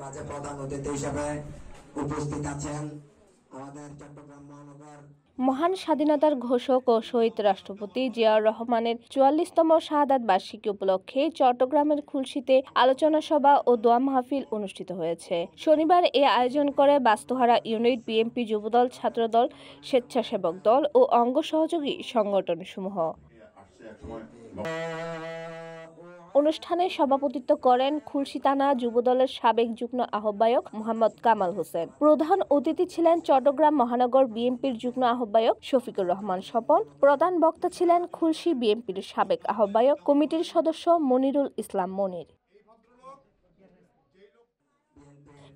মাঝে প্রধান অতিথি হিসেবে উপস্থিত আছেন আমাদের চট্টগ্রাম মহানগর মহান স্বাধীনতার ঘোষক ও শহীদ রাষ্ট্রপতি জিয়াউর রহমানের ৪৪তম শাহাদাত বার্ষিকী উপলক্ষে চট্টগ্রামের খুলশীতে আলোচনা সভা ও দোয়া মাহফিল অনুষ্ঠিত হয়েছে। শনিবার এ আয়োজন করে বাস্তুহারা ইউনিট, বিএনপি যুবদল, ছাত্রদল, স্বেচ্ছাসেবক দল ও অঙ্গ সহযোগী সংগঠনসমূহ। অনুষ্ঠানে সভাপতিত্ব করেন খুলশী থানা যুবদলের সাবেক যুগ্ম আহ্বায়ক মোহাম্মদ কামাল হোসেন। প্রধান অতিথি ছিলেন চট্টগ্রাম মহানগর বিএনপির যুগ্ম আহ্বায়ক শফিকুর রহমান স্বপন। প্রধান বক্তা ছিলেন খুলশী বিএনপির সাবেক আহ্বায়ক কমিটির সদস্য মনিরুল ইসলাম মনির।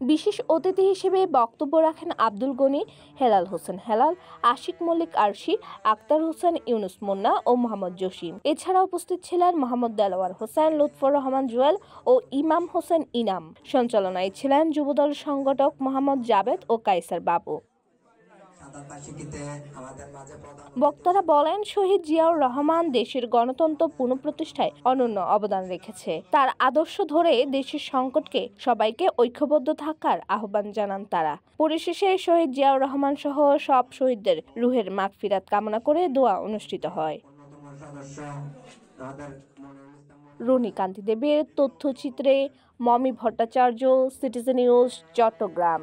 বিশেষ অতিথি হিসেবে বক্তব্য রাখেন আব্দুল গনি, হেলাল হোসেন হেলাল, আশিক মল্লিক আরশি, আক্তার হোসেন ইউনুস মুন্না ও মোহাম্মদ জসিম। এছাড়া উপস্থিত ছিলেন মোহাম্মদ দেলোয়ার হোসেন, লুৎফর রহমান জুয়েল ও ইমাম হোসেন ইনাম। সঞ্চালনায় ছিলেন যুবদল সংগঠক মোহাম্মদ জাবেদ ও কাইসার বাবু। বক্তারা বলেন, শহীদ জিয়াউর রহমান দেশের গণতন্ত্র পুনঃপ্রতিষ্ঠায় অনন্য অবদান রেখেছে। তার আদর্শ ধরে দেশের সংকটকে সবাইকে ঐক্যবদ্ধ থাকার আহ্বান জানান তারা। পরিশেষে শহীদ জিয়াউর রহমান সহ সব শহীদদের রুহের মাগফিরাত কামনা করে দোয়া অনুষ্ঠিত হয়। রনি কান্তি দেবের তথ্যচিত্রে মমি ভট্টাচার্য, সিটিজেন নিউজ, চট্টগ্রাম।